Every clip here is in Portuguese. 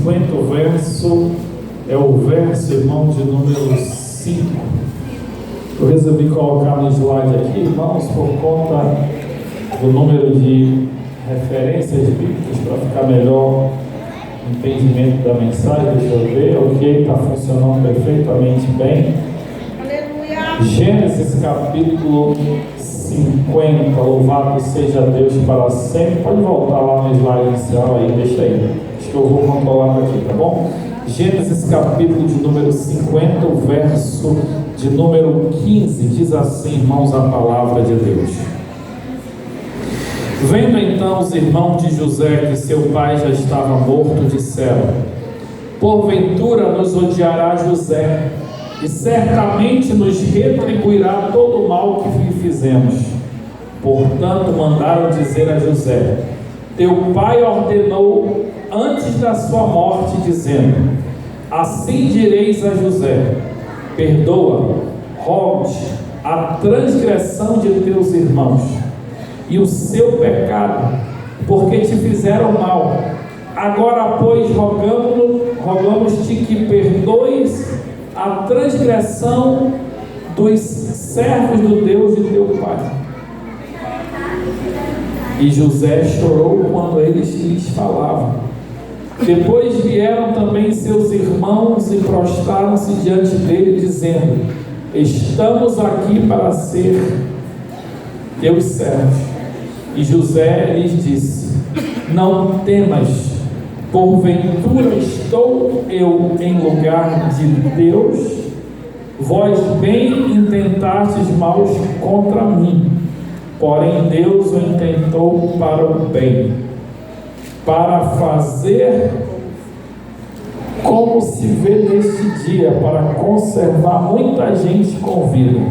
50, o verso é o verso, irmão, de número 5. Eu resolvi colocar no slide aqui, irmãos, por conta do número de referências bíblicas, para ficar melhor o entendimento da mensagem. Deixa eu ver, ok, está funcionando perfeitamente bem. Aleluia. Gênesis capítulo 50, louvado seja Deus para sempre. Pode voltar lá no slide inicial aí, deixa aí. Acho que eu vou controlar aqui, tá bom? Gênesis capítulo de número 50, o verso de número 15, diz assim, irmãos, a palavra de Deus. Vendo então os irmãos de José que seu pai já estava morto, disseram: porventura nos odiará José, e certamente nos retribuirá todo o mal que lhe fizemos. Portanto mandaram dizer a José: teu pai ordenou antes da sua morte, dizendo: assim direis a José: perdoa, rogue a transgressão de teus irmãos e o seu pecado, porque te fizeram mal. Agora, pois, rogamos-te que perdoes a transgressão dos servos do Deus de teu pai. E José chorou quando eles lhes falavam. Depois vieram também seus irmãos e prostraram-se diante dele, dizendo: estamos aqui para ser teus servos. E José lhes disse: não temas, porventura estou eu em lugar de Deus? Vós bem intentastes mal contra mim, porém Deus o intentou para o bem, para fazer como se vê neste dia, para conservar muita gente com vida.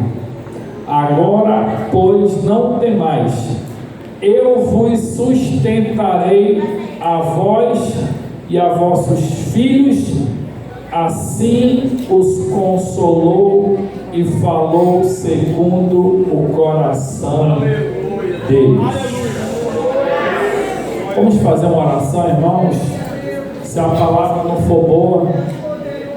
Agora, pois, não temais, eu vos sustentarei a vós e a vossos filhos. Assim os consolou e falou segundo o coração deles. Vamos fazer uma oração, irmãos? Se a palavra não for boa,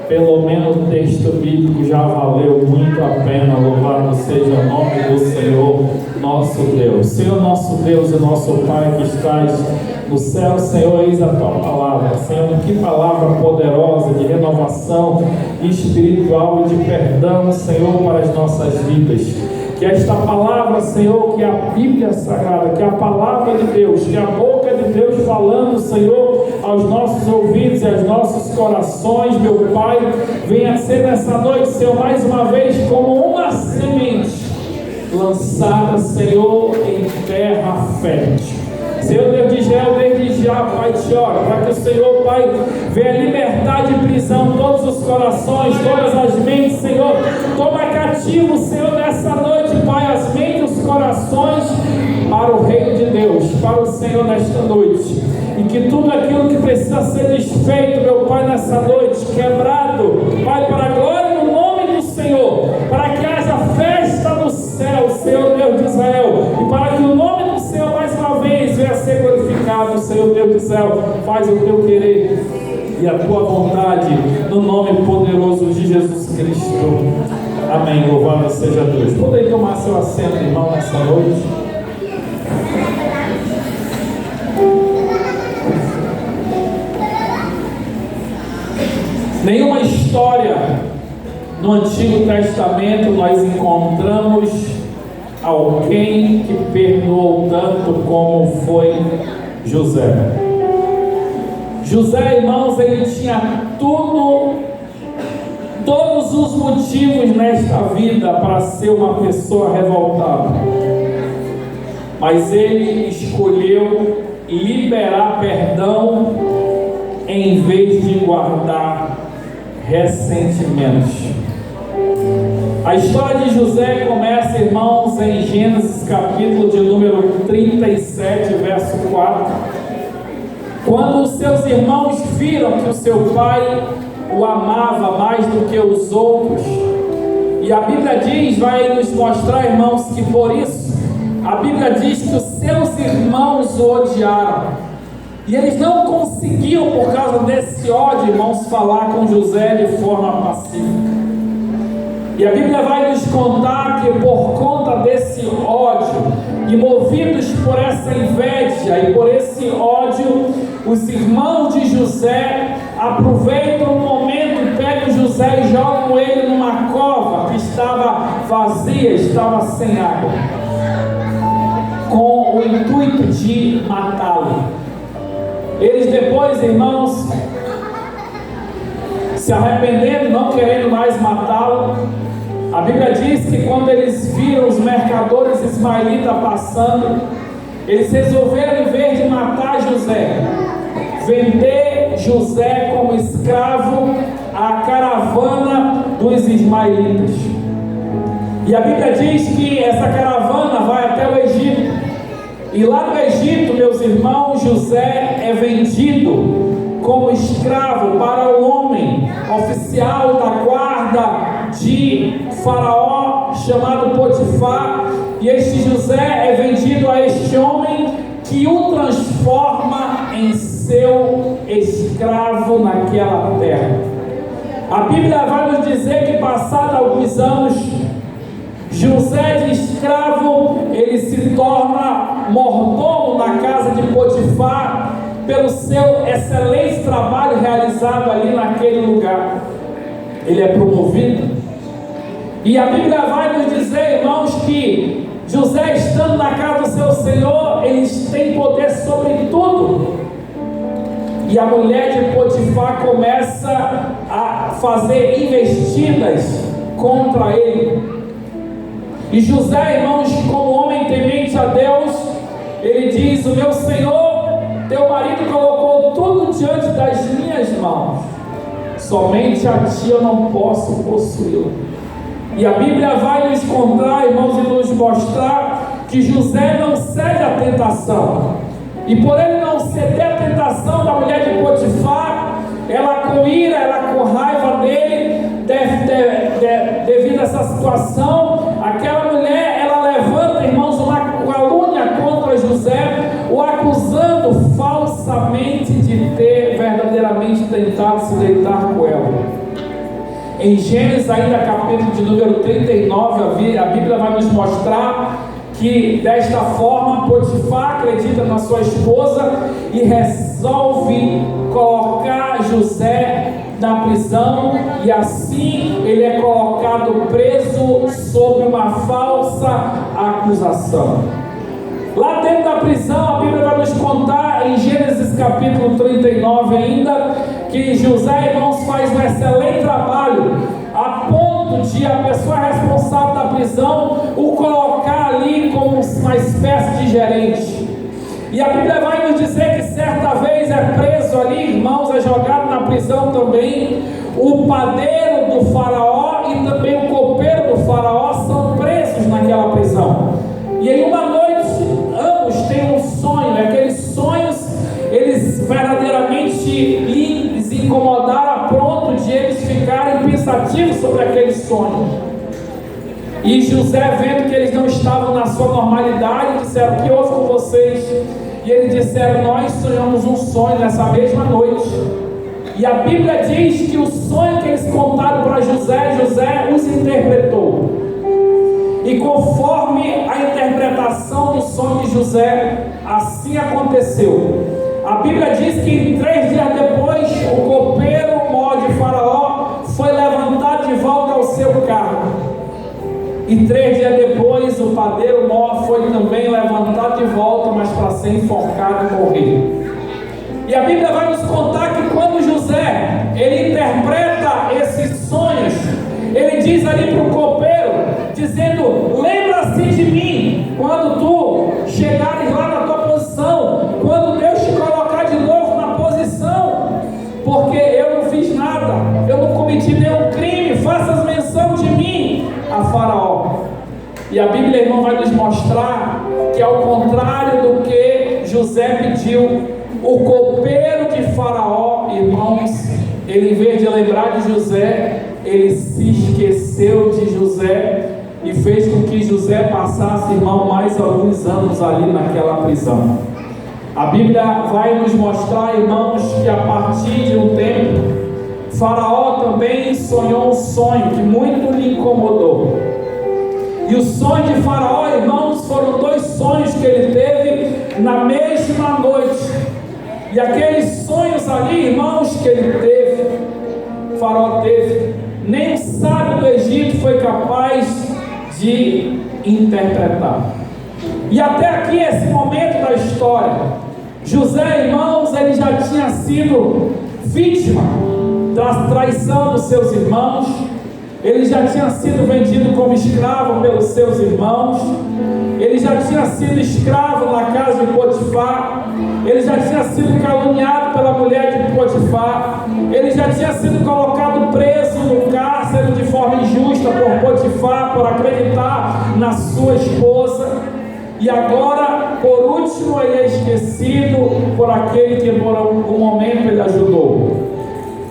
pelo menos o texto bíblico já valeu muito a pena. Louvado seja o nome do Senhor nosso Deus. Senhor nosso Deus e nosso Pai que estás no céu, Senhor, eis a tua palavra. Senhor, que palavra poderosa de renovação espiritual e de perdão, Senhor, para as nossas vidas. Que esta palavra, Senhor, que a Bíblia Sagrada, que a palavra de Deus, que a boca de Deus falando, Senhor, aos nossos ouvidos e aos nossos corações, meu Pai, venha ser nessa noite, Senhor, mais uma vez, como uma semente lançada, Senhor, em terra fértil. Senhor Deus de Israel, desde já, Pai, te oro, para que o Senhor, Pai, venha libertar de prisão todos os corações, todas as mentes, Senhor. Toma cativo, Senhor, nessa noite, Pai, as mentes, os corações, para o reino de Deus, para o Senhor nesta noite. E que tudo aquilo que precisa ser desfeito, meu Pai, nessa noite, quebrado, Pai, para a glória no nome do Senhor, para que haja festa no céu, Senhor Deus de Israel, e para que o nome do Senhor mais uma vez venha a ser glorificado, Senhor Deus do céu. Faz o teu querer e a tua vontade, no nome poderoso de Jesus Cristo. Amém. Louvado seja Deus. Podem tomar seu assento, irmão, nessa noite. Nenhuma história no Antigo Testamento nós encontramos alguém que perdoou tanto como foi José. José, irmãos, ele tinha todos os motivos nesta vida para ser uma pessoa revoltada, mas ele escolheu liberar perdão em vez de guardar ressentimentos. A história de José começa, irmãos, em Gênesis capítulo de número 37, verso 4. Quando os seus irmãos viram que o seu pai o amava mais do que os outros, e a Bíblia diz, vai nos mostrar, irmãos, que por isso a Bíblia diz que os seus irmãos o odiaram. E eles não conseguiam, por causa desse ódio, irmãos, falar com José de forma pacífica. E a Bíblia vai nos contar que por conta desse ódio, e movidos por essa inveja e por esse ódio, os irmãos de José aproveitam o momento, pegam José e jogam ele numa cova que estava vazia, estava sem água, com o intuito de matá-lo. Eles depois, irmãos, se arrependendo, não querendo mais matá-lo, a Bíblia diz que quando eles viram os mercadores ismaelitas passando, eles resolveram, em vez de matar José, vender José como escravo à caravana dos ismaelitas. E a Bíblia diz que essa caravana vai até o Egito. E lá no Egito, meus irmãos, José é vendido como escravo para o homem oficial da guarda de Faraó, chamado Potifar. E este José é vendido a este homem, que o transforma em seu escravo naquela terra. A Bíblia vai nos dizer que, passados alguns anos, José de escravo, ele se torna mordomo na casa de Potifar, pelo seu excelente trabalho realizado ali naquele lugar. Ele é promovido. E a Bíblia vai nos dizer, irmãos, que José, estando na casa do seu Senhor, eles têm poder sobre tudo. E a mulher de Potifar começa a fazer investidas contra ele. E José, irmãos, como homem temente a Deus, ele diz: o meu Senhor, teu marido colocou tudo diante das minhas mãos, somente a ti eu não posso possuí-lo. E a Bíblia vai nos contar, irmãos, e nos mostrar que José não cede à tentação. E por ele não ceder à tentação da mulher de Potifar, ela com ira, ela com raiva dele, devido a essa situação, aquela mulher, ela levanta, irmãos, uma calúnia contra José, o acusando falsamente de ter verdadeiramente tentado se deitar com ela. Em Gênesis, ainda capítulo de número 39, a Bíblia vai nos mostrar que desta forma Potifar acredita na sua esposa e resolve colocar José na prisão, e assim ele é colocado preso sob uma falsa acusação. Lá dentro da prisão, a Bíblia vai nos contar em Gênesis capítulo 39 ainda, que José, irmãos, faz um excelente trabalho, a ponto de a pessoa responsável da prisão o colocar ali como uma espécie de gerente. E a Bíblia vai nos dizer que certa vez é preso ali, irmãos, é jogado na prisão também o padeiro do faraó e também o copeiro do faraó, são presos naquela prisão. E em uma noite, ambos têm um sonho, e aqueles sonhos, eles verdadeiramente lhes incomodaram a ponto de eles ficarem pensativos sobre aquele sonho. E José, vendo que eles não estavam na sua normalidade, disseram: o que houve com vocês? E eles disseram: nós sonhamos um sonho nessa mesma noite. E a Bíblia diz que o sonho que eles contaram para José, José os interpretou. E conforme a interpretação do sonho de José, assim aconteceu. A Bíblia diz que 3 dias depois, o copeiro mor de Faraó foi levantado de volta ao seu cargo. E 3 dias depois, o padeiro mor foi também levantado de volta, mas para ser enforcado e morrer. E a Bíblia vai nos contar que quando José, ele interpreta esses sonhos, ele diz ali para o copeiro, dizendo: lembra-se de mim quando tu chegares lá na tua posição, quando Deus te colocar de novo na posição, porque eu não fiz nada, eu não cometi nenhum crime, faças menção de mim a Faraó. E a Bíblia, irmão, vai nos mostrar que, ao contrário do que José pediu, o copeiro de Faraó, irmãos, ele, em vez de lembrar de José, ele se esqueceu de José e fez com que José passasse, irmão, mais alguns anos ali naquela prisão. A Bíblia vai nos mostrar, irmãos, que a partir de um tempo, Faraó também sonhou um sonho que muito lhe incomodou. E o sonho de Faraó, irmãos, foram 2 sonhos que ele teve na mesma noite. E aqueles sonhos ali, irmãos, que ele teve, Faraó teve, nem o sábio do Egito foi capaz de interpretar. E até aqui, esse momento da história, José, irmãos, ele já tinha sido vítima da traição dos seus irmãos. Ele já tinha sido vendido como escravo pelos seus irmãos. Ele já tinha sido escravo na casa de Potifar. Ele já tinha sido caluniado pela mulher de Potifar. Ele já tinha sido colocado preso no cárcere de forma injusta por Potifar, por acreditar na sua esposa. E agora, por último, ele é esquecido por aquele que por algum momento ele ajudou.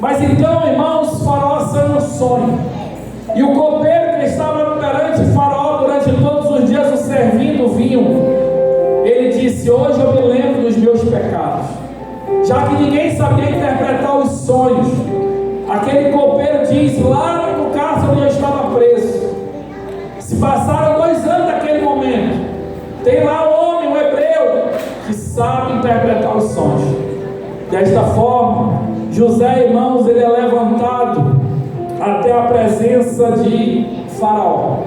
Mas então, irmãos, Faraó sonhou um sonho. E o copeiro que estava perante Faraó durante todos os dias o servindo vinho, ele disse: hoje eu me lembro dos meus pecados. Já que ninguém sabia interpretar os sonhos, aquele copeiro diz: lá no cárcere onde eu estava preso, se passaram 2 anos daquele momento, tem lá um homem, um hebreu, que sabe interpretar os sonhos. Desta forma, José, irmãos, ele é levantado até a presença de Faraó.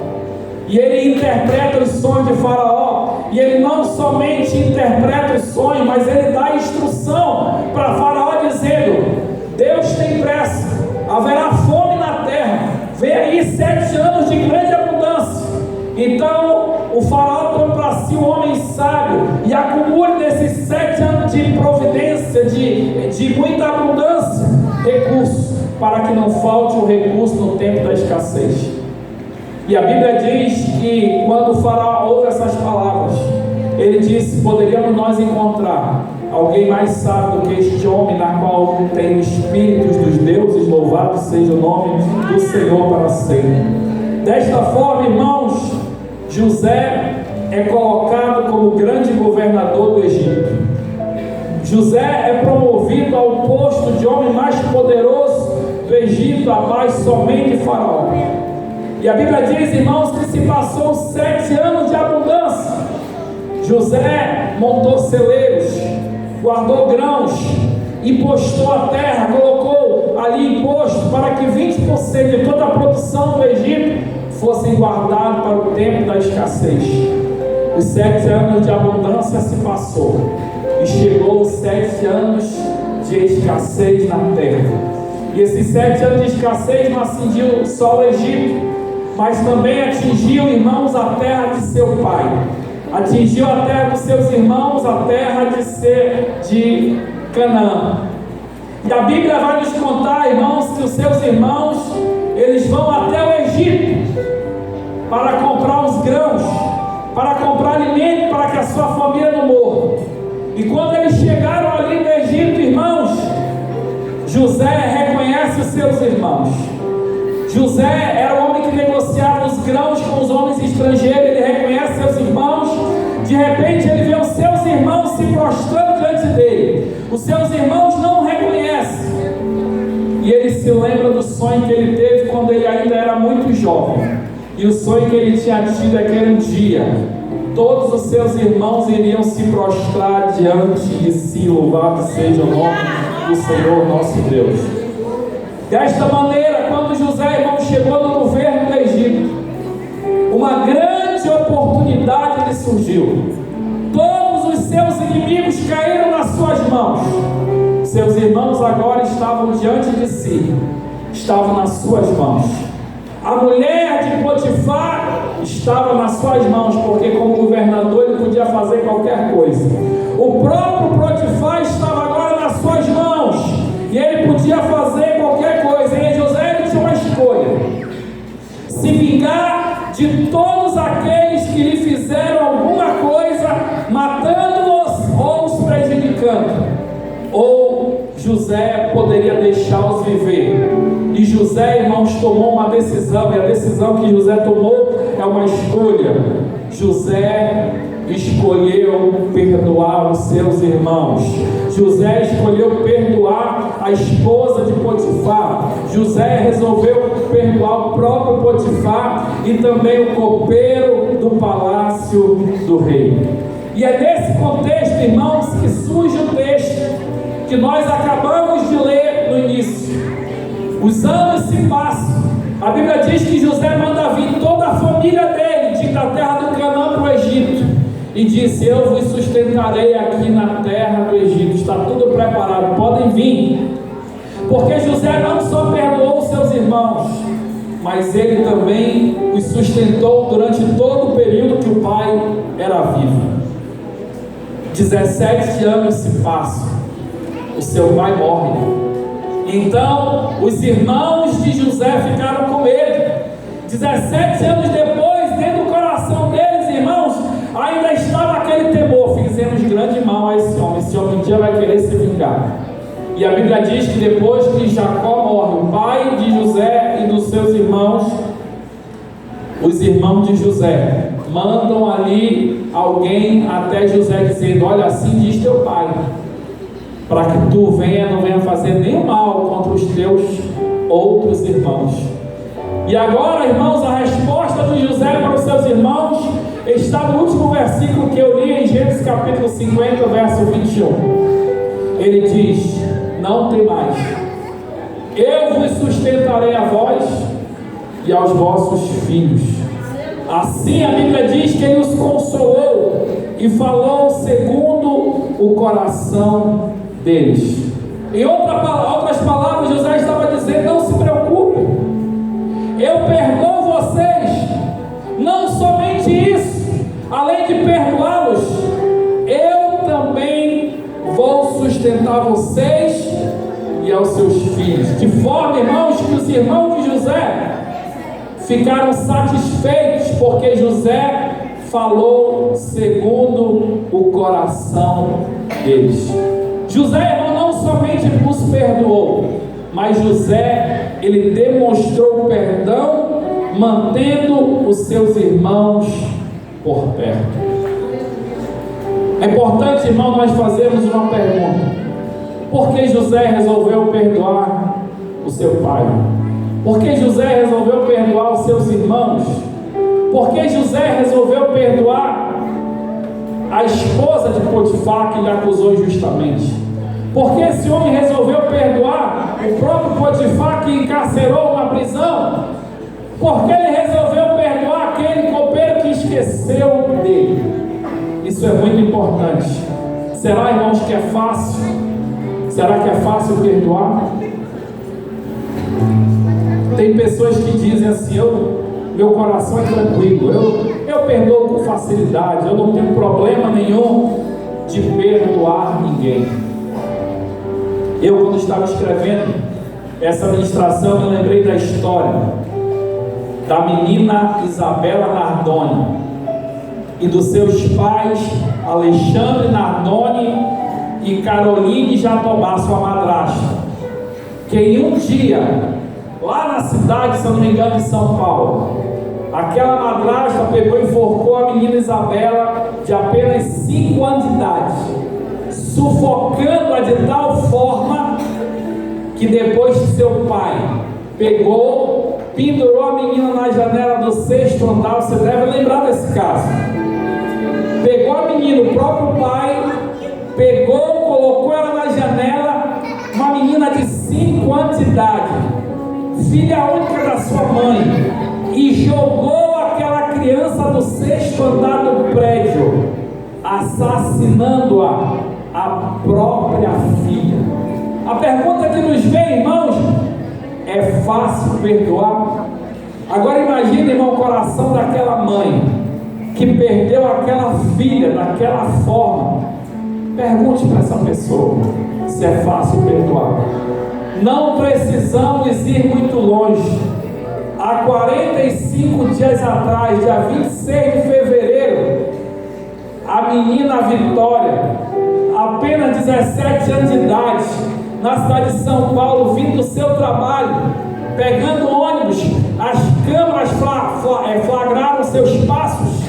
E ele interpreta os sonhos de Faraó. E ele não somente interpreta os sonhos, mas ele dá instrução para Faraó, dizendo: Deus tem pressa, haverá fome na terra, vem aí 7 anos de grande abundância. Então o Faraó toma para si um homem sábio e acumula nesses 7 anos de providência, de muita abundância, recursos, para que não falte o recurso no tempo da escassez. E a Bíblia diz que quando o Faraó ouve essas palavras, ele disse: poderíamos nós encontrar alguém mais sábio do que este homem, na qual tem os espíritos dos deuses, louvado seja o nome do Senhor para sempre. Desta forma, irmãos, José é colocado como grande governador do Egito. José é promovido ao posto de homem mais poderoso do Egito, abaixo somente de Faraó. E a Bíblia diz, irmãos, que se passou 7 anos de abundância. José montou celeiros, guardou grãos, impostou a terra, colocou ali imposto para que 20% de toda a produção do Egito fossem guardados para o tempo da escassez. Os 7 anos de abundância se passou e chegou os 7 anos de escassez na terra. E esses 7 anos de escassez não atingiu só o Egito, mas também atingiu, irmãos, a terra de seu pai. Atingiu a terra dos seus irmãos, a terra de Canaã. E a Bíblia vai nos contar, irmãos, que os seus irmãos, eles vão até o Egito para comprar os grãos, para comprar alimento, para que a sua família não morra. E quando eles chegaram ali no Egito, irmãos, José reconhece os seus irmãos. José era o homem que negociava os grãos com os homens estrangeiros. Ele reconhece seus irmãos. De repente ele vê os seus irmãos se prostrando diante dele. Os seus irmãos não o reconhecem. E ele se lembra do sonho que ele teve quando ele ainda era muito jovem. E o sonho que ele tinha tido é que um dia todos os seus irmãos iriam se prostrar diante de si. Louvado seja o nome do Senhor nosso Deus. Desta maneira, quando José, irmão, chegou no governo do Egito, uma grande oportunidade lhe surgiu. Todos os seus inimigos caíram nas suas mãos. Seus irmãos agora estavam diante de si, estavam nas suas mãos. A mulher de Potifar estava nas suas mãos, porque como governador ele podia fazer qualquer coisa. O próprio Potifar estava agora nas suas mãos, e ele podia fazer qualquer coisa. E José ele tinha uma escolha: se vingar de todos aqueles que lhe fizeram alguma coisa, matando-os ou os prejudicando, ou José poderia deixá-los viver. E José, irmãos, tomou uma decisão, e a decisão que José tomou é uma escolha. José escolheu perdoar os seus irmãos. José escolheu perdoar a esposa de Potifar. José resolveu perdoar o próprio Potifar e também o copeiro do palácio do rei. E é nesse contexto, irmãos, que surge o texto que nós acabamos de ler no início. Os anos se passam. A Bíblia diz que José manda vir toda a família dele da terra do Canaã para o Egito e disse: eu vos sustentarei aqui na terra do Egito. Está tudo preparado, podem vir. Porque José não só perdoou os seus irmãos, mas ele também os sustentou durante todo o período que o pai era vivo. 17 anos se passam, o seu pai morre. Então os irmãos de José ficaram com medo. 17 anos depois, dentro do coração deles, irmãos, ainda estava aquele temor: fizemos grande mal a esse homem um dia vai querer se vingar. E a Bíblia diz que depois que Jacó morre, o pai de José e dos seus irmãos, os irmãos de José, mandam ali alguém até José dizendo: olha, assim diz teu pai, para que tu não venha fazer nenhum mal contra os teus outros irmãos. E agora, irmãos, a resposta de José para os seus irmãos está no último versículo que eu li em Gênesis capítulo 50, verso 21. Ele diz: não temais, eu vos sustentarei a vós e aos vossos filhos. Assim a Bíblia diz que ele os consolou e falou segundo o coração deles. Em outras palavras, José estava dizendo: não se preocupem, eu perdoo vocês. Não somente isso, além de perdoá-los, eu também vou sustentar vocês e aos seus filhos. De forma, irmãos, que os irmãos de José ficaram satisfeitos, porque José falou segundo o coração deles. José, irmão, não somente os perdoou, mas José, ele demonstrou perdão, mantendo os seus irmãos por perto. É importante, irmão, nós fazermos uma pergunta: por que José resolveu perdoar o seu pai? Por que José resolveu perdoar os seus irmãos? Por que José resolveu perdoar a esposa de Potifar, que lhe acusou injustamente? Por que esse homem resolveu perdoar o próprio Potifar, que encarcerou na prisão? Por que ele resolveu perdoar aquele copeiro que esqueceu dele? Isso é muito importante. Será, irmãos, que é fácil? Será que é fácil perdoar? Tem pessoas que dizem assim: meu coração é tranquilo, eu perdoo com facilidade, eu não tenho problema nenhum de perdoar ninguém. Eu, quando estava escrevendo essa ministração, me lembrei da história da menina Isabela Nardoni e dos seus pais Alexandre Nardoni e Caroline Jatobá, sua madrasta, que em um dia, lá na cidade, se eu não me engano, de São Paulo, aquela madrasta pegou e enforcou a menina Isabela, de apenas 5 anos de idade, sufocando-a de tal forma que depois que seu pai pegou, pendurou a menina na janela do 6º andar. Você deve lembrar desse caso. Pegou a menina, o próprio pai pegou, colocou ela na janela, uma menina de 5 anos de idade, filha única da sua mãe, e jogou aquela criança do 6º andar do prédio, assassinando-a, a própria filha. A pergunta que nos vem, irmãos, é fácil perdoar? Agora imagine, irmão, o coração daquela mãe que perdeu aquela filha daquela forma. Pergunte para essa pessoa se é fácil perdoar. Não precisamos ir muito longe. Há 45 dias atrás, dia 26 de fevereiro, a menina Vitória, apenas 17 anos de idade, na cidade de São Paulo, vindo do seu trabalho, pegando ônibus, as câmeras flagraram seus passos,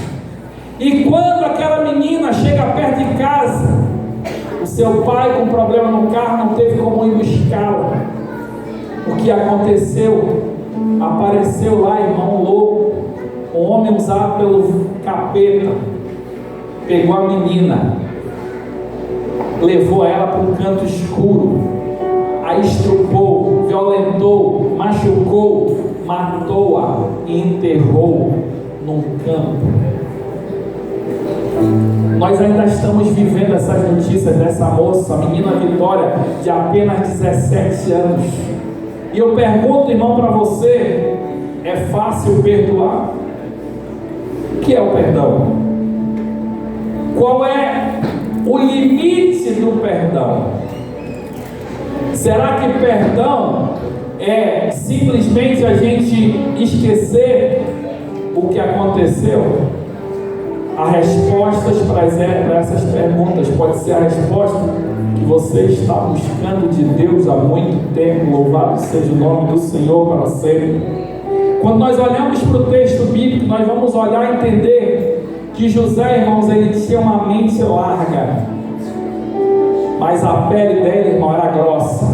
E quando aquela menina chega perto de casa, o seu pai com problema no carro não teve como ir buscá-la. O que aconteceu? Apareceu lá, irmão louco, um homem usado pelo capeta, pegou a menina, levou ela para um canto escuro, a estrupou, violentou, machucou, matou-a e enterrou num campo. Nós ainda estamos vivendo essas notícias dessa moça, a menina Vitória, de apenas 17 anos. E eu pergunto, irmão, para você: é fácil perdoar? O que é o perdão? Qual é o limite do perdão? Será que perdão é simplesmente a gente esquecer o que aconteceu? As respostas para essas perguntas pode ser a resposta que você está buscando de Deus há muito tempo. Louvado seja o nome do Senhor para sempre. Quando nós olhamos para o texto bíblico, nós vamos olhar e entender que José, irmãos, ele tinha uma mente larga, mas a pele dele, irmão, era grossa.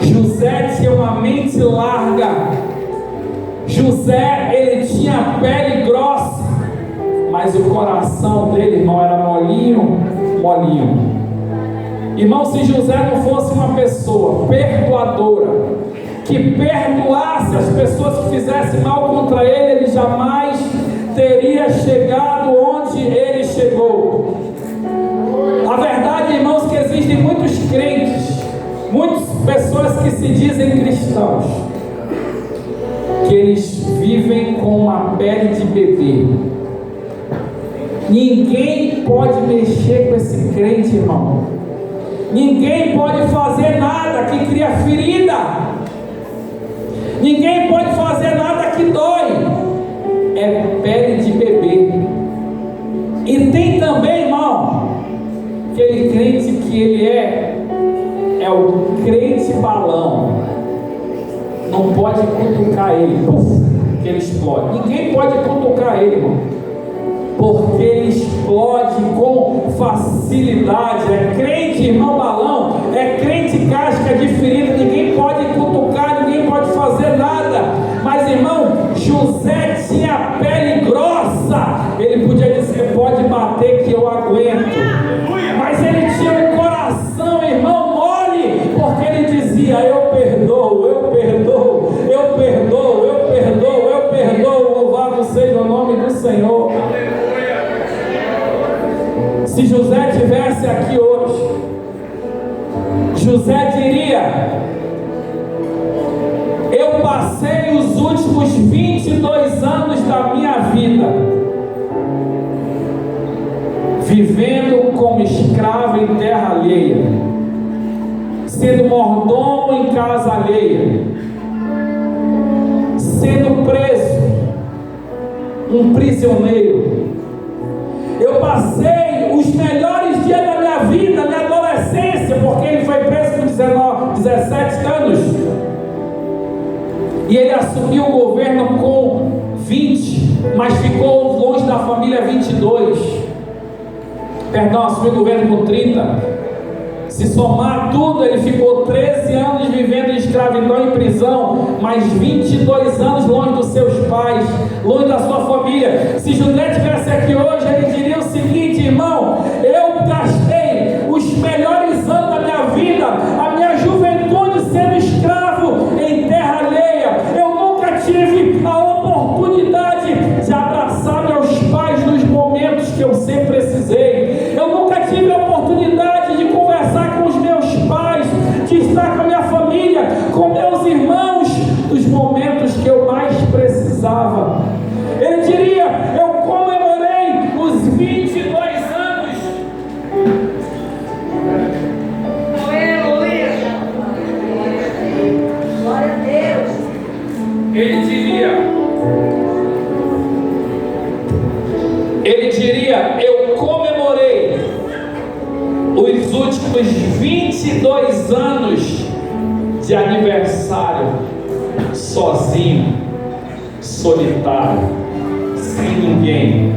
José tinha uma mente larga. José, ele tinha a pele grossa, mas o coração dele, irmão, era molinho. Irmão, se José não fosse uma pessoa perdoadora, que perdoasse as pessoas que fizessem mal contra ele, ele jamais teria chegado onde ele chegou. A verdade, irmãos, que existem muitos crentes, muitas pessoas que se dizem cristãos, que eles vivem com uma pele de bebê. Ninguém pode mexer com esse crente, irmão. Ninguém pode fazer nada que cria ferida. Ninguém pode fazer nada que dói. É pele de bebê. E tem também, irmão, aquele crente que ele é o crente balão. Não pode cutucar ele, que ele explode. Ninguém pode cutucar ele, irmão, porque ele explode com facilidade. É crente, irmão balão, é crente casca de ferida. Ninguém pode cutucar, ninguém pode fazer nada. Mas, irmão, José tinha a pele grossa. Ele podia dizer: pode bater que eu aguento. Mas ele tinha um coração, irmão, mole, porque ele dizia: eu perdoo, eu perdoo, eu perdoo, eu perdoo, eu perdoo. Louvado seja o nome do Senhor. Se José estivesse aqui hoje, José diria: eu passei os últimos 22 anos da minha vida vivendo como escravo em terra alheia, sendo mordomo em casa alheia, sendo preso, um prisioneiro. Eu passei os melhores dias da minha vida, minha adolescência, porque ele foi preso com 17 anos. E ele assumiu o governo com 20, mas ficou longe da família 22. Perdão, assumiu o governo com 30. Se somar tudo, ele ficou 13 anos vivendo em escravidão e prisão, mais 22 anos longe dos seus pais, longe da sua família. Se José estivesse aqui hoje, ele diria o seguinte: irmão, eu gastei os melhores anos da minha vida, a minha juventude sendo escravo em terra alheia. Eu nunca tive a oportunidade de abraçar meus pais nos momentos que eu sempre precisei. Eu nunca tive a oportunidade de conversar com os meus pais, de estar com a minha família, com meus irmãos, nos momentos que eu mais precisava. Ele diria: eu comemorei os 22 anos. Aleluia. Glória a Deus. Ele diria: eu comemorei os últimos 22 anos de aniversário sozinho, solitário. sem ninguém.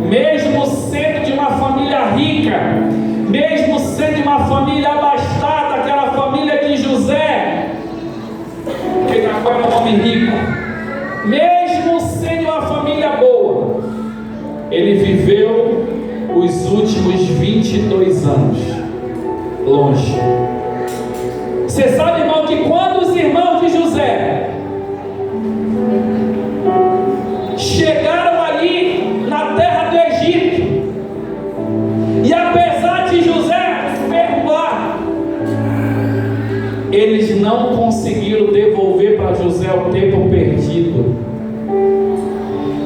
Mesmo sendo de uma família rica, mesmo sendo de uma família abastada, aquela família de José, que Jacó era um homem rico, mesmo sendo de uma família boa, ele viveu os últimos 22 anos longe. Você sabe, irmão, que quando os irmãos de José chegaram ali na terra do Egito, e apesar de José perdoar, eles não conseguiram devolver para José o tempo perdido.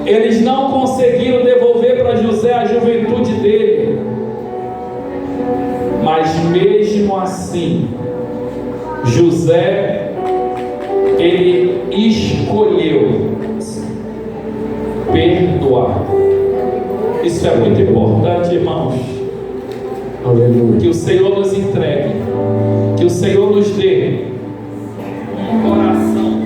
Eles não conseguiram devolver para José a juventude dele. Mas mesmo assim, José, ele escolheu perdoar. Isso é muito importante, irmãos. Aleluia. Que o Senhor nos entregue, que o Senhor nos dê um coração.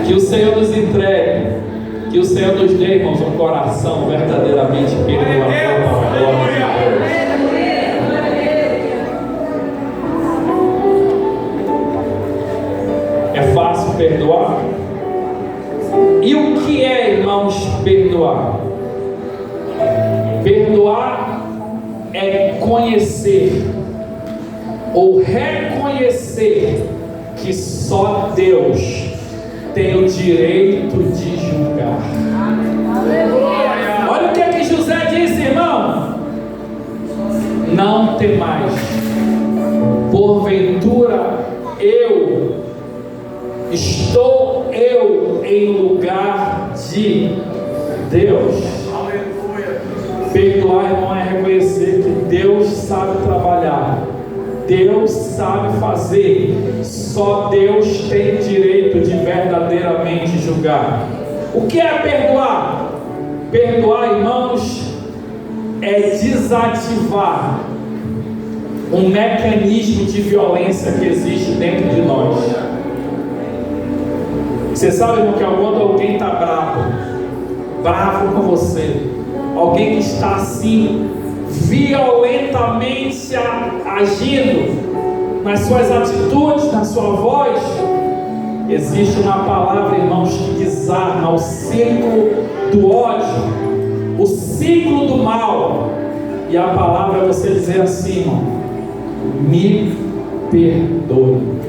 Que o Senhor nos entregue, que o Senhor nos dê, irmãos, um coração verdadeiramente perdoador para a glória de Deus. É fácil perdoar? E o que é, irmãos, perdoar? Perdoar é conhecer ou reconhecer que só Deus tem o direito de julgar. Olha o que é que José disse, irmão: não temais, porventura estou em lugar de Deus. Perdoar, irmão, é reconhecer que Deus sabe trabalhar, Deus sabe fazer, só Deus tem direito de verdadeiramente julgar. O que é perdoar? Perdoar, irmãos, é desativar um mecanismo de violência que existe dentro de nós. Você sabe, irmão, que quando alguém está bravo com você, alguém que está assim violentamente agindo nas suas atitudes, na sua voz, existe uma palavra, irmãos, que desarma o ciclo do ódio, o ciclo do mal. E a palavra é você dizer assim, irmão: me perdoe.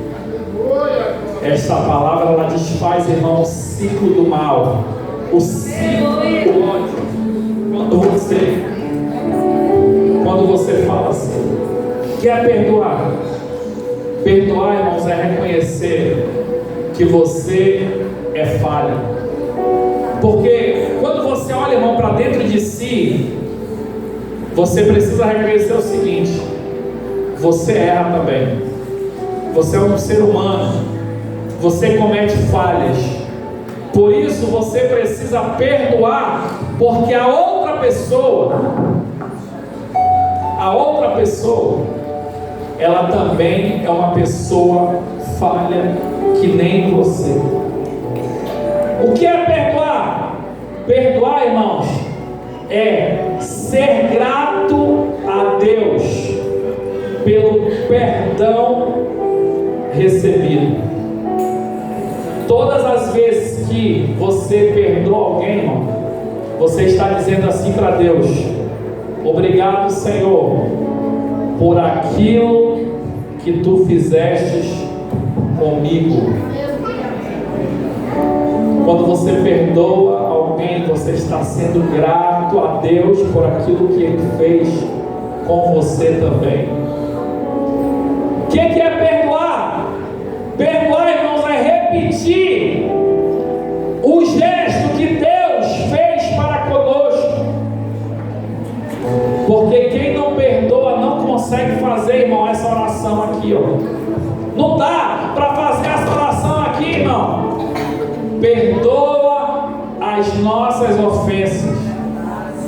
Esta palavra, ela desfaz, irmão, o ciclo do mal, o ciclo do ódio. Quando você fala assim, quer perdoar? Perdoar, irmãos, é reconhecer que você é falho. Porque quando você olha, irmão, para dentro de si, você precisa reconhecer o seguinte: você erra também. Você é um ser humano, você comete falhas. Por isso você precisa perdoar, porque a outra pessoa, ela também é uma pessoa falha que nem você. O que é perdoar? Perdoar, irmãos, é ser grato a Deus pelo perdão recebido. Todas as vezes que você perdoa alguém, irmão, você está dizendo assim para Deus: obrigado, Senhor, por aquilo que tu fizestes comigo. Quando você perdoa alguém, você está sendo grato a Deus por aquilo que Ele fez com você também. O que é perdoar? Perdoar, irmãos, é repetir o gesto que Deus fez para conosco. Porque quem não perdoa não consegue fazer, irmão, essa oração aqui, ó. Não dá para fazer essa oração aqui, irmão. Perdoa as nossas ofensas,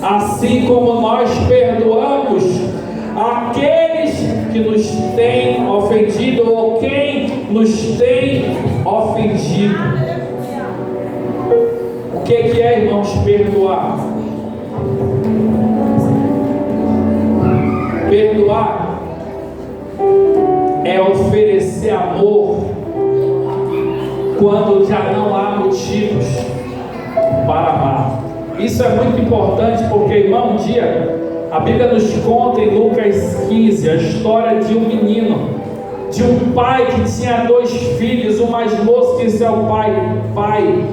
assim como nós perdoamos aqueles que nos têm ofendido ou quem nos tem ofendido. O que é, irmãos, perdoar? Perdoar é oferecer amor quando já não há motivos para amar. Isso é muito importante porque, irmão, um dia a Bíblia nos conta em Lucas 15 a história de um menino, de um pai que tinha 2 filhos. O mais moço disse ao pai: pai,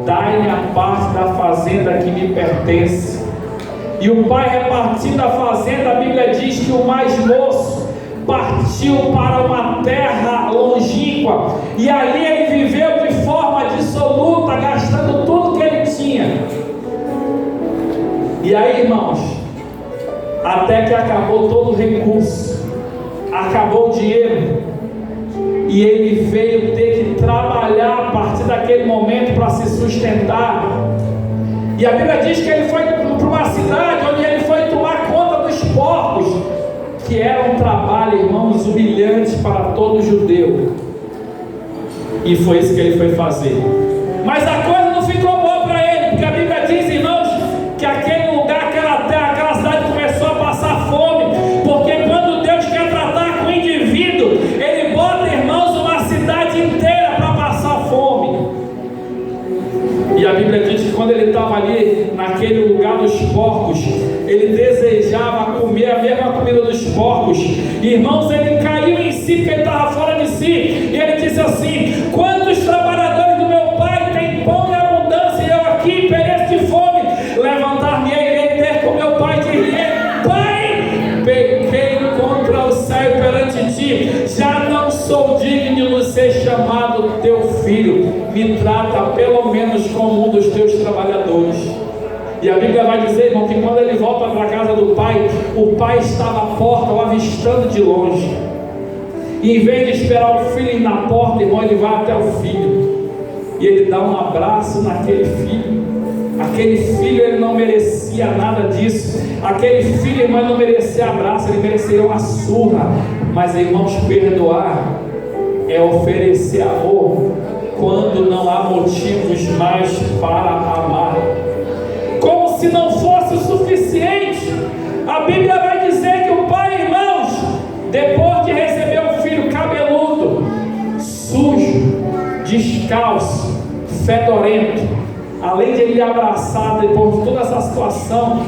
dai-me a parte da fazenda que me pertence. E o pai, repartindo a fazenda, a Bíblia diz que o mais moço partiu para uma terra longínqua, e ali ele viveu de forma dissoluta, gastando tudo que ele tinha. E aí, irmãos, até que acabou todo o recurso, acabou o dinheiro, e ele veio ter que trabalhar a partir daquele momento para se sustentar. E a Bíblia diz que ele foi para uma cidade onde ele foi tomar conta dos porcos, que era um trabalho, irmãos, humilhante para todo judeu. E foi isso que ele foi fazer. Mas a coisa não ficou boa para ele, porque a Bíblia diz, irmãos, que aquele lugar, aquela terra, aquela cidade começou a passar fome, porque quando Deus quer tratar com o indivíduo, ele bota, irmãos, uma cidade inteira para passar fome. E a Bíblia diz que quando ele estava ali naquele lugar dos porcos, ele desejava comer a mesma comida dos porcos. E, irmãos, ele caiu em si, porque ele estava fora de si, e ele disse assim: quantos trabalhadores do meu pai têm pão em abundância, e eu aqui pereço de fome? Levantar-me-ei, irei ter com meu pai, diria: pai, pequei contra o céu perante ti, já não sou digno de ser chamado teu filho, me trata pelo menos como um dos teus trabalhadores. E a Bíblia vai dizer, irmão, que quando ele volta para a casa do pai, o pai estava à porta, o avistando de longe. E em vez de esperar o filho ir na porta, irmão, ele vai até o filho, e ele dá um abraço naquele filho. Aquele filho, ele não merecia nada disso. Aquele filho, irmão, não merecia abraço, ele merecia uma surra. Mas, irmãos, perdoar é oferecer amor quando não há motivos mais para amar. Como se não fosse o suficiente, a Bíblia vai dizer que o pai, irmãos, depois de receber um filho cabeludo, sujo, descalço, fedorento, além de ele abraçar depois de toda essa situação,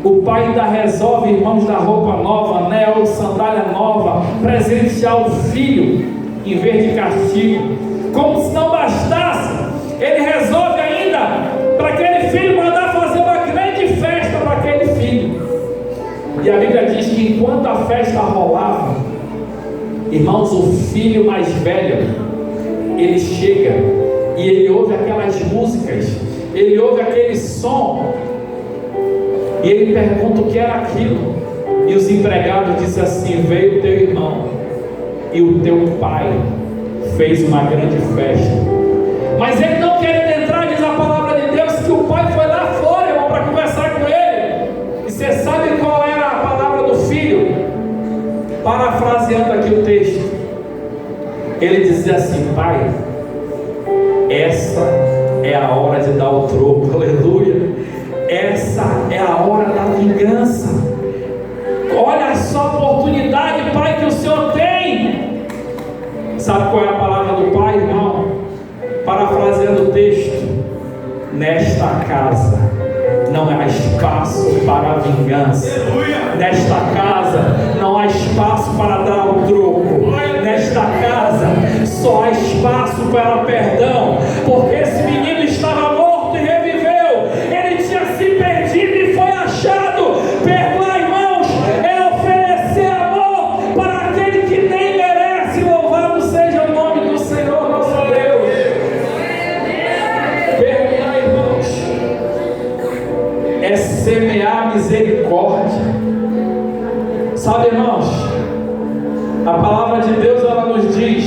o pai ainda resolve, irmãos, dar roupa nova, anel, sandália nova, presentear o filho em vez de castigo. Como se não bastasse, ele resolve ainda para aquele filho mandar fazer uma grande festa para aquele filho. E a Bíblia diz que enquanto a festa rolava, irmãos, o filho mais velho, ele chega e ele ouve aquelas músicas, ele ouve aquele som, e ele pergunta o que era aquilo. E os empregados dizem assim: veio o teu irmão e o teu pai fez uma grande festa. Mas ele não querendo entrar, diz a palavra de Deus que o pai foi lá fora, irmão, para conversar com ele. E você sabe qual era a palavra do filho? Parafraseando aqui o texto, ele dizia assim: pai, essa é a hora de dar o troco, aleluia. Essa é a hora da vingança. Olha só a oportunidade, pai, que o Senhor tem. Sabe qual é a palavra do pai, irmão? Parafraseando o texto: nesta casa não há espaço para a vingança. Nesta casa não há espaço para dar o troco. Nesta casa só há espaço para perdão, porque esse menino estava morto e reviveu. Ele tinha se perdido e foi achado. Perdoar, irmãos, é oferecer amor para aquele que nem merece. Louvado seja o nome do Senhor nosso Deus. Perdoar, irmãos, é semear misericórdia. Sabe, irmãos, a palavra de Deus, ela nos diz: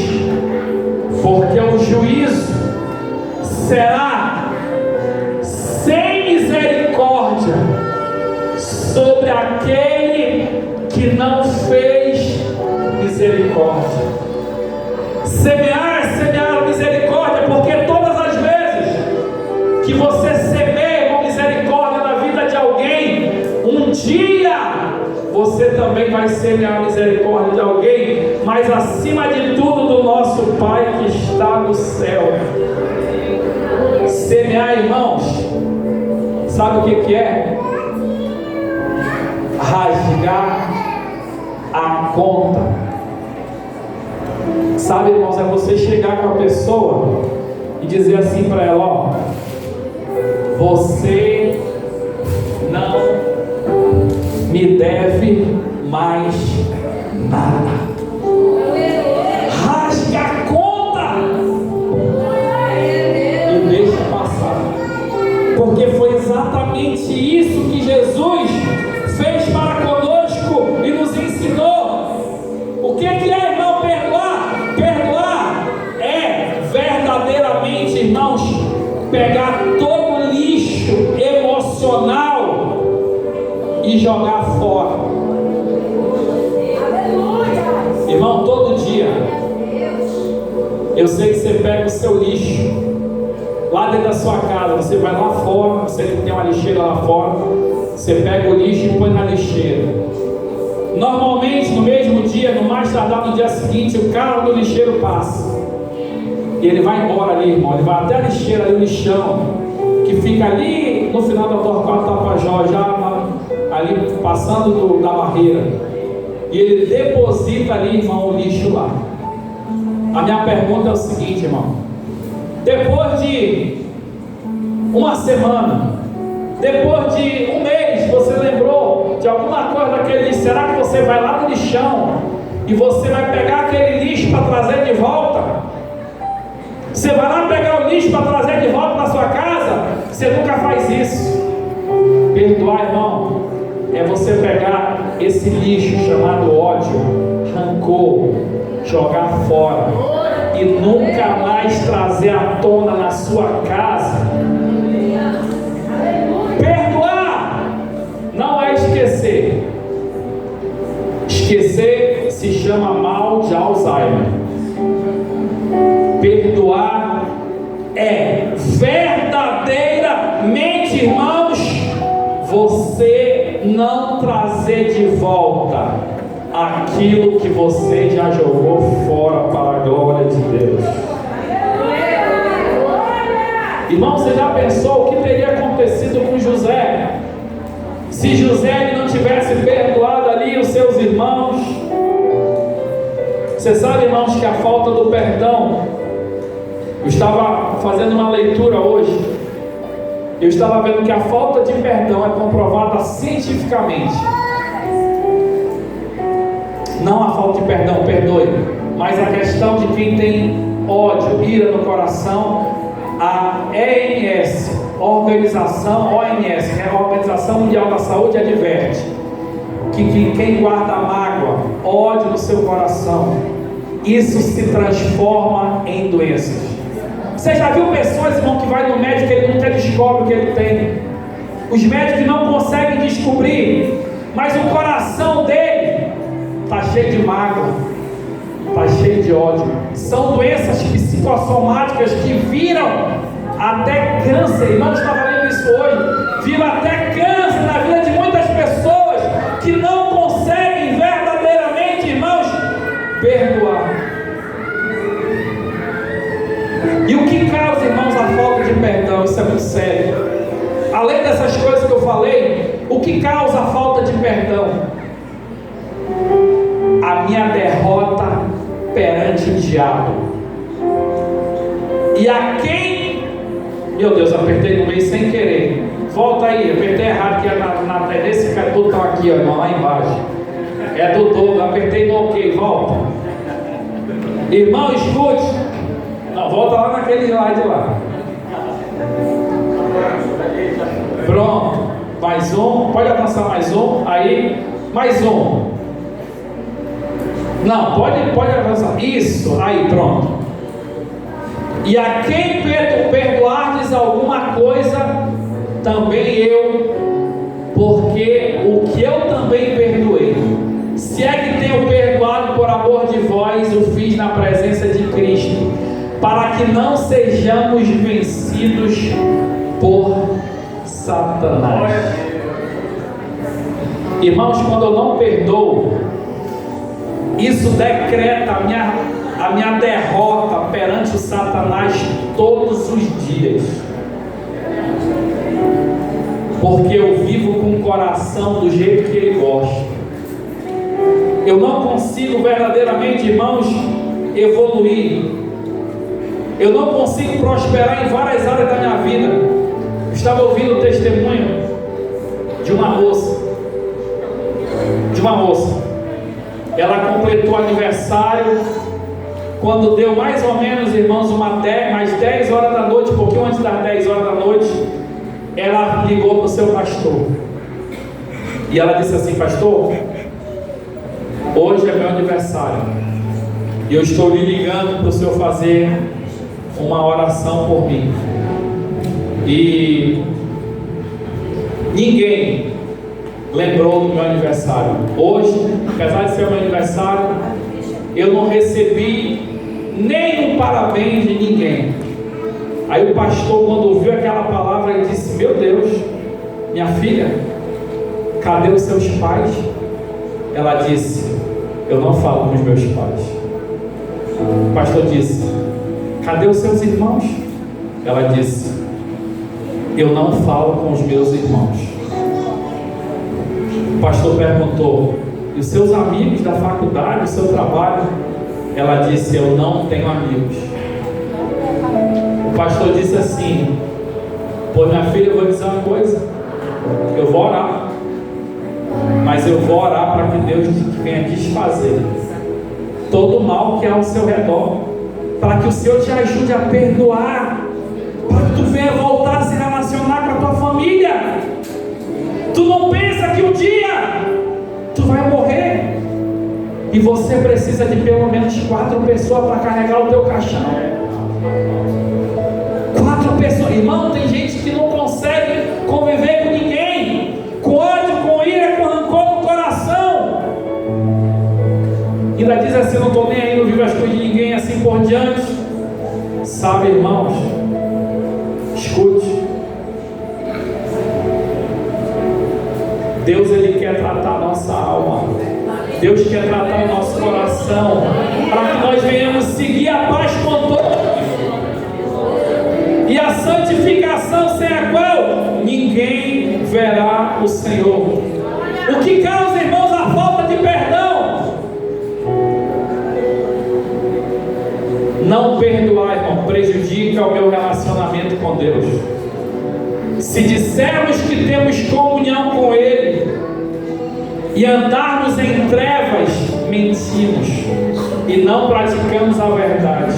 porque o juízo será sem misericórdia sobre aquele que não fez misericórdia. Semear é semear a misericórdia, porque todas as vezes que você semeia uma misericórdia na vida de alguém, um dia você também vai semear a misericórdia de alguém, mas acima de tudo do nosso Pai que está no céu. Semear, irmãos, sabe o que é? Rasgar a conta. Sabe, irmãos, é você chegar com a pessoa e dizer assim para ela: ó, você não me deve mais nada. Rasga a conta e deixa passar, porque foi exatamente isso que Jesus fez para conosco e nos ensinou. O que é, irmão, perdoar? Perdoar é verdadeiramente, irmãos, pegar todo o lixo emocional e jogar fora. Irmão, todo dia eu sei que você pega o seu lixo lá dentro da sua casa, você vai lá fora, você que tem uma lixeira lá fora, você pega o lixo e põe na lixeira. Normalmente no mesmo dia, no mais tardar no dia seguinte, o carro do lixeiro passa e ele vai embora ali, irmão. Ele vai até a lixeira ali, o lixão que fica ali no final da Torquato Tapajós, já ali passando da barreira, e ele deposita ali, irmão, o lixo lá. A minha pergunta é o seguinte, irmão: depois de uma semana, depois de um mês, você lembrou de alguma coisa daquele lixo? Será que você vai lá no lixão e você vai pegar aquele lixo para trazer de volta? Você vai lá pegar o lixo para trazer de volta para sua casa? Você nunca faz isso. Perdoar, irmão, é você pegar esse lixo chamado ódio, rancor, jogar fora e nunca mais trazer à tona na sua casa. Perdoar não é esquecer. Esquecer se chama mal de Alzheimer. Perdoar é verdadeiramente, irmãos, você não trazer de volta aquilo que você já jogou fora, para a glória de Deus. Irmão, você já pensou o que teria acontecido com José se José ele não tivesse perdoado ali os seus irmãos? Você sabe, irmãos, que a falta do perdão, eu estava fazendo uma leitura hoje, eu estava vendo que a falta de perdão é comprovada cientificamente. Não a falta de perdão, perdoe, mas a questão de quem tem ódio, ira no coração. A OMS, que é a Organização Mundial da Saúde, adverte que quem guarda mágoa, ódio no seu coração, isso se transforma em doenças. Você já viu pessoas, irmão, que vai no médico e ele nunca descobre o que ele tem? Os médicos não conseguem descobrir, mas o coração dele está cheio de mágoa, está cheio de ódio. São doenças psicossomáticas que viram até câncer. Irmão, estava lendo isso hoje. Viram até câncer na vida de muitas pessoas que não conseguem verdadeiramente, irmãos, perdoar. E o que causa, irmãos, a falta de perdão? Isso é muito sério. Além dessas coisas que eu falei, o que causa a falta de perdão? A minha derrota perante o diabo. E a quem... Meu Deus, apertei no meio sem querer. Volta aí, apertei errado, que é nesse botão aqui, ó, não, lá embaixo. É do dobro, apertei no ok, volta. Irmão, escute. Não, volta lá naquele slide lá. Pronto. Mais um, pode avançar mais um. Aí, mais um. Não, pode avançar. Isso, aí, pronto. E a quem perdoardes alguma coisa, também eu, porque o que eu também perdoei. Se é que tenho perdoado por amor de vós, o fiz na presença de Cristo. para que não sejamos vencidos por Satanás. Irmãos, quando eu não perdoo, isso decreta a minha derrota perante o Satanás todos os dias, porque eu vivo com o coração do jeito que ele gosta. Eu não consigo verdadeiramente, irmãos, evoluir. Eu não consigo prosperar em várias áreas da minha vida. Eu estava ouvindo o testemunho de uma moça. Ela completou aniversário. Quando deu mais ou menos, irmãos, mais 10 horas da noite, um pouquinho antes das 10 horas da noite, ela ligou para o seu pastor. E ela disse assim: pastor, hoje é meu aniversário e eu estou lhe ligando para o senhor fazer uma oração por mim. E ninguém lembrou do meu aniversário. Hoje, apesar de ser meu aniversário, eu não recebi nem um parabéns de ninguém. Aí o pastor, quando ouviu aquela palavra, ele disse: meu Deus, minha filha, cadê os seus pais? Ela disse: eu não falo com os meus pais. O pastor disse: cadê os seus irmãos? Ela disse: eu não falo com os meus irmãos. O pastor perguntou: e os seus amigos da faculdade, o seu trabalho? Ela disse: eu não tenho amigos. O pastor disse assim: pô, minha filha, eu vou dizer uma coisa, eu vou orar, mas eu vou orar para que Deus venha desfazer todo o mal que há ao seu redor, para que o Senhor te ajude a perdoar, para que tu venha voltar a se relacionar com a tua família. Tu não pensa que um dia tu vai morrer e você precisa de pelo menos 4 pessoas para carregar o teu caixão. 4 pessoas, irmão. Tem gente que não consegue conviver com ninguém, com ódio, com ira, com rancor no coração. Ainda diz assim: não estou nem aí, não vivo as coisas de ninguém, assim por diante. Sabe, irmãos, escute. Deus, Ele quer tratar a nossa alma. Deus quer tratar o nosso coração, para que nós venhamos seguir a paz com todos e a santificação, sem a qual ninguém verá o Senhor. O que causa, irmãos, a falta de perdão? Não perdoar, irmão, prejudica o meu relacionamento com Deus. Se dissermos que temos comunhão com Ele e andarmos em trevas, mentimos e não praticamos a verdade.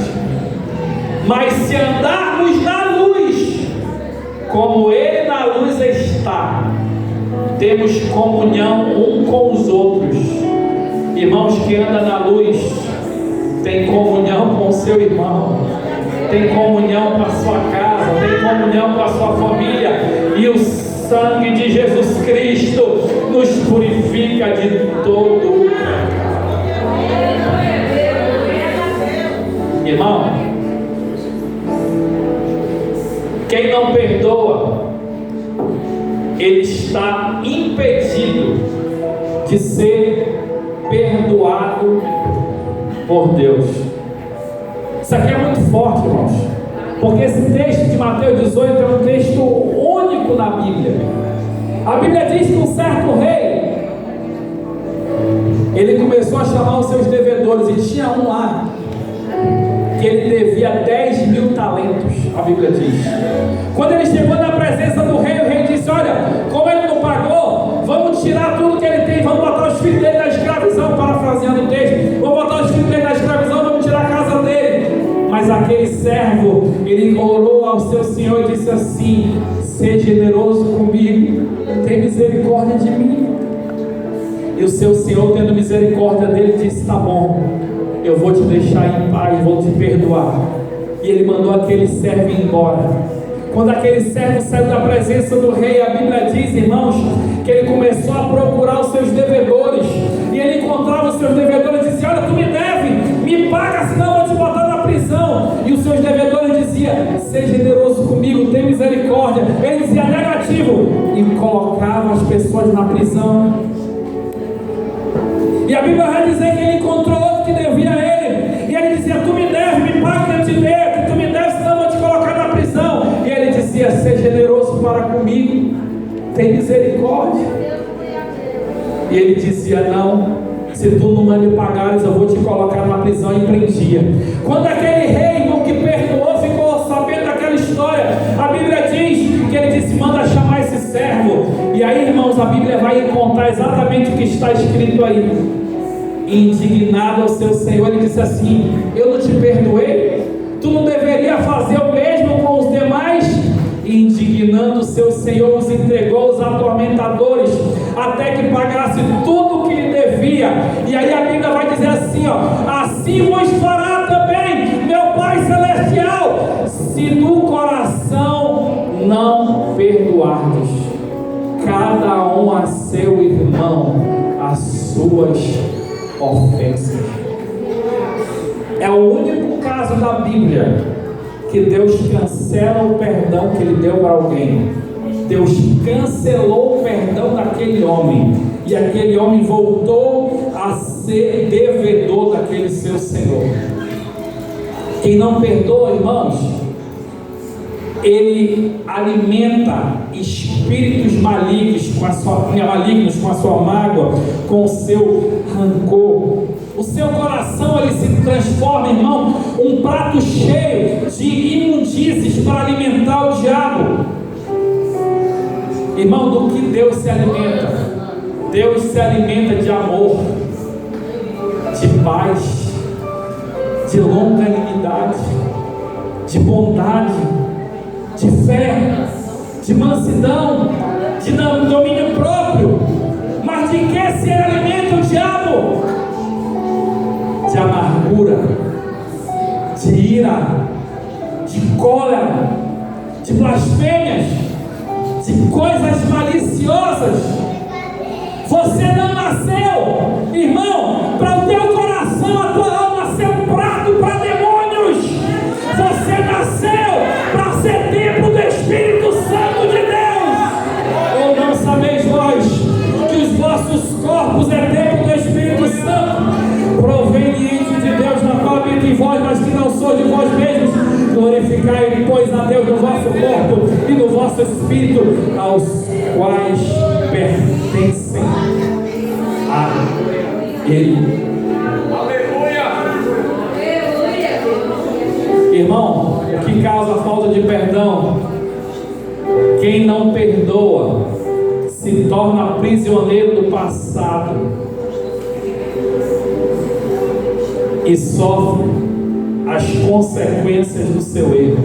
Mas se andarmos na luz, como Ele na luz está, temos comunhão um com os outros. Irmãos que andam na luz tem comunhão com o seu irmão, tem comunhão com a sua casa, tem comunhão com a sua família, e o sangue de Jesus Cristo nos purifica de todo. Irmão, quem não perdoa, ele está impedido de ser perdoado por Deus. Isso aqui é muito forte, irmãos, porque esse texto de Mateus 18 é um texto único na Bíblia. A Bíblia diz que um certo rei, ele começou a chamar os seus devedores, e tinha um lá que ele devia 10.000 talentos, a Bíblia diz. Quando ele chegou na presença do rei, o rei disse: olha, como ele não pagou, vamos tirar tudo que ele tem, vamos botar os filhos dele na escravidão, parafraseando o texto, vamos botar os filhos dele na escravidão, vamos tirar a casa dele. Mas aquele servo, ele orou ao seu Senhor e disse assim: seja generoso comigo, tem misericórdia de mim. E o seu Senhor, tendo misericórdia dele, disse: tá bom, eu vou te deixar em paz, vou te perdoar. E ele mandou aquele servo ir embora. Quando aquele servo saiu da presença do rei, a Bíblia diz, irmãos, que ele começou a procurar os seus devedores, e ele encontrava os seus devedores e dizia: olha, tu me deve, me paga, senão eu vou te botar na prisão. E os seus objetivo e colocava as pessoas na prisão. E a Bíblia vai dizer que ele encontrou outro que devia a ele, e ele dizia: tu me deve, me paga que eu te devo, tu me deve, senão eu vou te colocar na prisão. E ele dizia: seja generoso para comigo, tem misericórdia. E ele dizia: não, se tu não me pagares, eu vou te colocar na prisão. E prendia. Quando aquele rei, irmão, que perdoou, ficou sabendo daquela história, a Bíblia diz que ele disse: manda chamar esse servo. E aí, irmãos, a Bíblia vai contar exatamente o que está escrito aí. Indignado ao seu senhor, ele disse assim: eu não te perdoei? Tu não deveria fazer o mesmo com os demais? Indignando o seu senhor, os entregou aos atormentadores, até que pagasse tudo o que lhe devia. E aí a Bíblia vai dizer assim, ó: assim vos fará também meu Pai Celestial, se do coração não perdoardes cada um a seu irmão as suas ofensas. É o único caso da Bíblia que Deus cancela o perdão que ele deu para alguém. Deus cancelou o perdão daquele homem, e aquele homem voltou a ser devedor daquele seu senhor. Quem não perdoa, irmãos, ele alimenta espíritos malignos com a sua mágoa, com o seu rancor. O seu coração, ele se transforma, irmão, um prato cheio de imundícies para alimentar o diabo. Irmão, do que Deus se alimenta? Deus se alimenta de amor, de paz, de longanimidade, de bondade, de fé, de mansidão, de domínio próprio. Mas de que se alimenta o diabo? De amargura, de ira, de cólera, de blasfêmias, de coisas maliciosas. Você não nasceu, irmão, para o teu coração, a tua alma ser um prato para demônios. Você nasceu para ser templo do Espírito Santo de Deus. Ou não sabeis vós que os vossos corpos é templo do Espírito Santo, proveniente de Deus, na qual habita em vós, mas que não sois de vós mesmos? Glorificai, pois, a Deus no vosso corpo e no vosso espírito, aos quais pertencem a Ele. Aleluia! Irmão, o que causa a falta de perdão? Quem não perdoa se torna prisioneiro do passado e sofre as consequências do seu erro.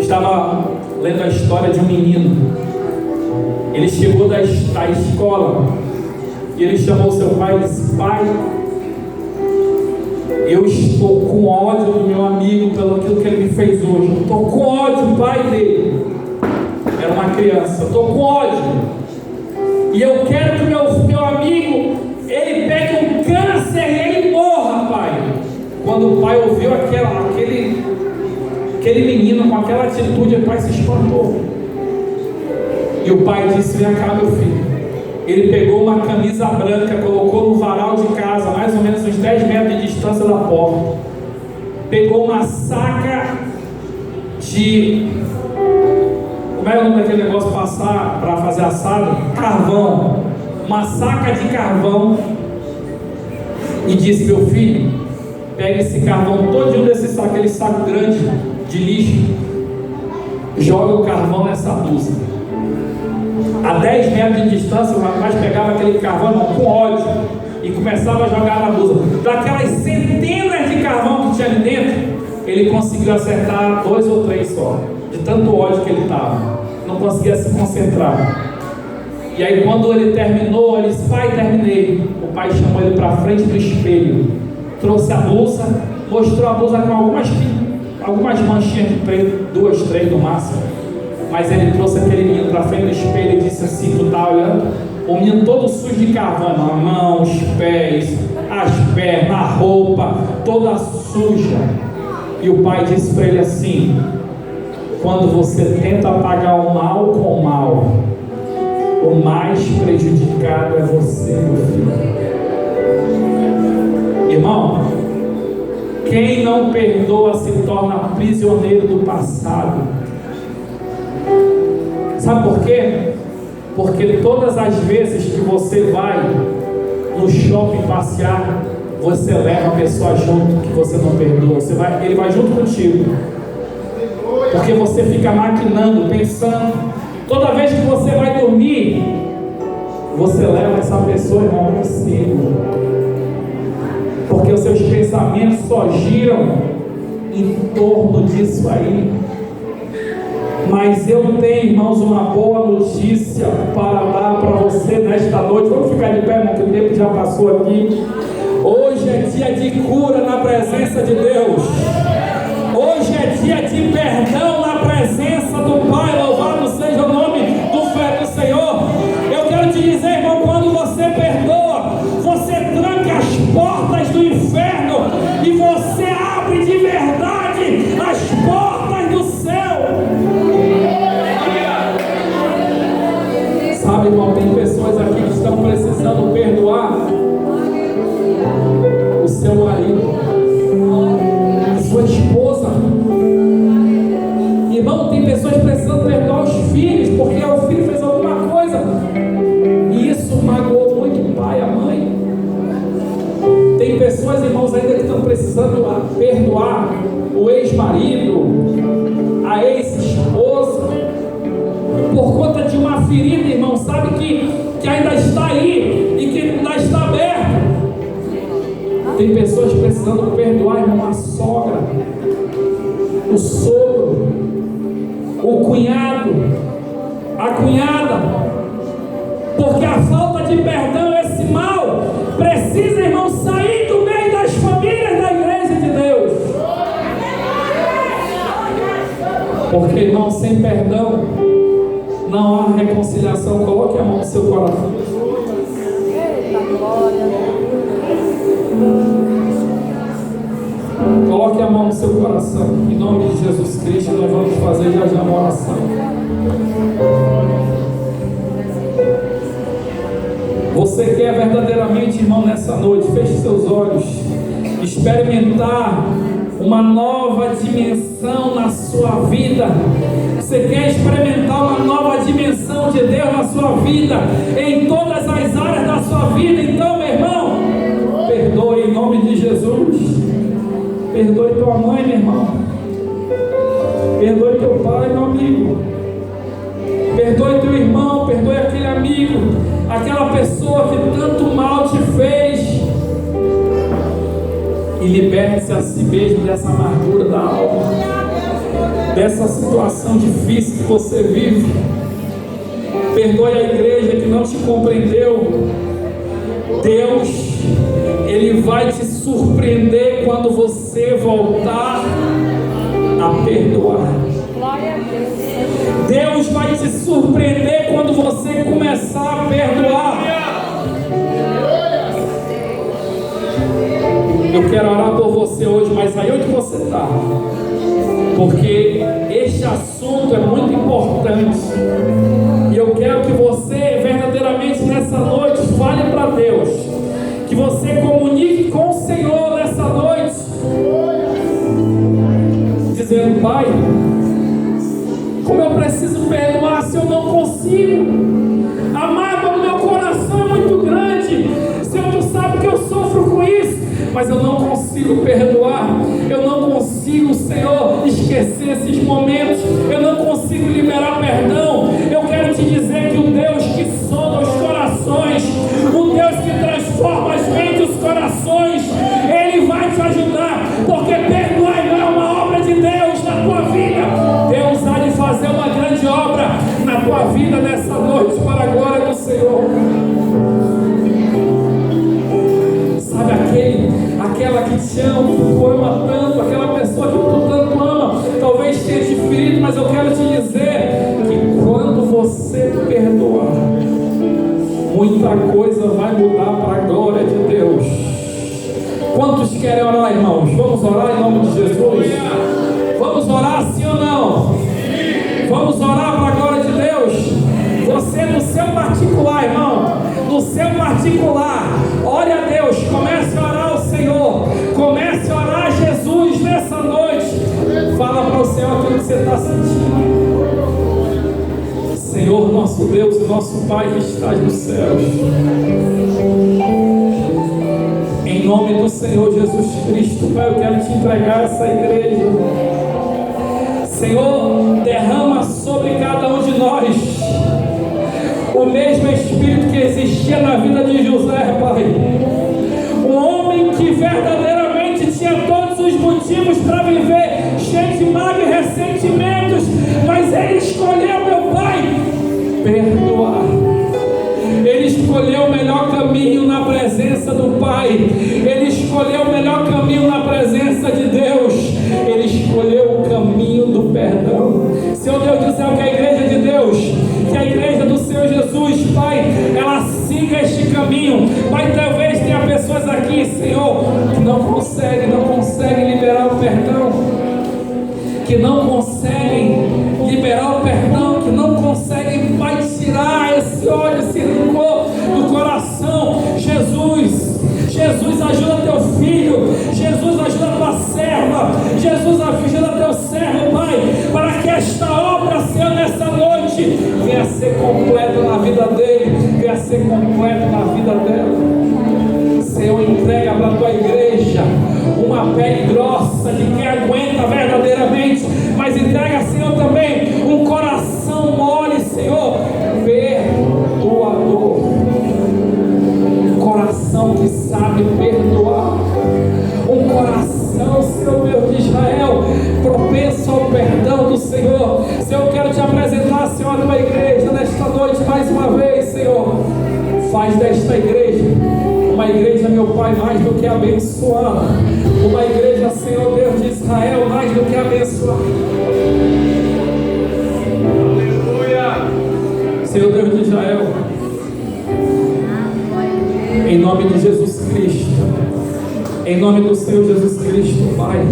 Estava lendo a história de um menino. Ele chegou da escola e ele chamou seu pai e disse: pai, eu estou com ódio do meu amigo pelo aquilo que ele me fez hoje. Eu estou com ódio, pai dele era uma criança. Eu estou com ódio e eu quero que meu amigo ele pegue um câncer e ele morra, pai. Quando o pai ouviu aquele menino com aquela atitude, o pai se espantou. E o pai disse: vem cá, meu filho. Ele pegou uma camisa branca, colocou no varal de casa, mais ou menos uns 10 metros de distância da porta. Pegou uma saca de... como é o nome daquele negócio passar para fazer assado? Carvão. Uma saca de carvão. E disse: meu filho, pega esse carvão todinho desse saco, aquele saco grande de lixo, joga o carvão nessa blusa. A 10 metros de distância, o rapaz pegava aquele carvão com ódio e começava a jogar na blusa. Daquelas centenas de carvão que tinha ali dentro, ele conseguiu acertar 2 ou 3 só, de tanto ódio que ele estava. Não conseguia se concentrar. E aí, quando ele terminou, ele disse: pai, terminei. O pai chamou ele para frente do espelho, trouxe a blusa, mostrou a blusa com algumas manchinhas de preto, 2, 3 no máximo. Mas ele trouxe aquele menino para frente do espelho e disse assim: tu tá olhando? O menino todo sujo de carvão, a mão, os pés, as pernas, a roupa, toda suja. E o pai disse para ele assim: quando você tenta pagar o mal com o mal, o mais prejudicado é você, meu filho. Irmão, quem não perdoa se torna prisioneiro do passado. Sabe por quê? Porque todas as vezes que você vai no shopping passear, você leva a pessoa junto que você não perdoa. Ele vai junto contigo. Porque você fica maquinando, pensando. Toda vez que você vai dormir, você leva essa pessoa, irmão, consigo. Porque os seus pensamentos só giram em torno disso aí. Mas eu tenho, irmãos, uma boa notícia para dar para você nesta noite. Vamos ficar de pé, irmão, que o tempo já passou aqui. Hoje é dia de cura na presença de Deus. Hoje é dia de perdão na presença do Pai. Louvado seja o nome do Senhor. Eu quero te dizer, irmão, quando você perdoa, você tranca as portas do inferno e você abre de verdade as portas do céu. Sabe, irmão, tem pessoas aqui que estão precisando perdoar o seu marido, a sua esposa. Irmão, tem pessoas precisando perdoar os filhos, porque o filho fez alguma coisa e isso magoou muito o pai e a mãe. Tem pessoas, irmãos, ainda que estão precisando perdoar o ex-marido, a ex-esposa, por conta de uma ferida, irmão, sabe que ainda está aí e que ainda está aberta. Tem pessoas precisando perdoar, irmão, a sogra, o sogro, o cunhado, a cunhada, porque a falta de perdão, esse mal, precisa, irmão, sair do meio das famílias da igreja de Deus. Porque, irmão, sem perdão não há reconciliação. Coloque a mão no seu coração. Coloque a mão no seu coração. Em nome de Jesus Cristo, nós vamos fazer já uma oração. Você quer verdadeiramente, irmão, nessa noite, feche seus olhos, experimentar uma nova dimensão na sua vida. Você quer experimentar uma nova dimensão de Deus na sua vida, em todas as áreas da sua vida. Então, meu irmão, perdoe em nome de Jesus. Perdoe tua mãe, meu irmão. Perdoe teu pai, meu amigo. Perdoe teu irmão, perdoe aquele amigo, aquela pessoa que tanto mal te fez. E liberte-se a si mesmo dessa amargura da alma, dessa situação difícil que você vive. Perdoe a igreja que não te compreendeu. Deus, Ele vai te surpreender quando você voltar a perdoar. Deus vai te surpreender quando você começar a perdoar. Eu quero orar por você hoje, mas aí onde você está? Porque este assunto é muito importante. E eu quero que você verdadeiramente nessa noite fale para Deus. Que você comunique com o Senhor nessa noite, dizendo: Pai, como eu preciso perdoar se eu não consigo? A mágoa no meu coração é muito grande. Senhor, tu sabe que eu sofro com isso, mas eu não consigo perdoar. Eu não consigo, Senhor, esquecer esses momentos. Eu não consigo liberar perdão. Eu quero te dizer que o Deus que sonda os corações, o Deus que transforma as mentes e os corações, Ele vai te ajudar, porque perdoar não é uma obra de Deus na tua vida. Deus há de fazer uma grande obra na tua vida nessa noite, para a glória do Senhor. Sabe aquela que te ama, que tu ama tanto, aquela pessoa que tu tanto ama, talvez tenha te ferido, mas eu quero te dizer que quando você perdoar, muita coisa vai mudar para a glória de Deus. Quantos querem orar, irmãos? Vamos orar em nome de Jesus? Vamos orar, sim ou não? Vamos orar para a glória de Deus. Você no seu particular, irmão, no seu particular, ore a Deus, comece a orar ao Senhor, comece a orar a Jesus nessa noite. Fala para o Senhor aquilo que você está sentindo. Senhor, nosso Deus e nosso Pai que estás nos céus, em nome do Senhor Jesus Cristo, Pai, eu quero te entregar essa igreja. Senhor, derrama sobre cada um de nós o mesmo Espírito que existia na vida de José, Pai. Um homem que verdadeiramente tinha todos os motivos para viver, cheio de mágoa e ressentimentos, mas ele escolheu, meu Pai, perdoar. Ele escolheu o melhor caminho na presença do Pai. Ele escolheu o melhor caminho na presença de Deus. Ele escolheu o caminho do perdão. Senhor Deus do céu, que a igreja de Deus, que a igreja do Senhor Jesus, Pai, ela siga este caminho. Pai, talvez tenha pessoas aqui, Senhor, que não conseguem liberar o perdão, que não conseguem liberar o perdão, que não conseguem, Pai, tirar esse ódio, esse rancor do coração. Jesus, ajuda teu filho. Jesus, ajuda tua serva. Jesus, ajuda teu servo, Pai, para que esta obra, Senhor, nessa noite venha a ser completa na vida dele, venha a ser completa na vida dela. Senhor, entrega para a tua igreja uma pele grossa de quem aguenta verdadeiramente, mas entrega, Senhor, também um coração mole, Senhor, perdoador, um coração que sabe perdoar, um coração, Senhor Deus de Israel, propenso ao perdão do Senhor. Senhor, eu quero te apresentar, Senhor, a tua igreja nesta noite mais uma vez, Senhor. Faz desta igreja uma igreja, meu Pai, mais do que abençoada, uma igreja, Senhor Deus de Israel, mais do que abençoada. Aleluia! Senhor Deus de Israel, em nome de Jesus Cristo, em nome do Senhor Jesus Cristo, Pai,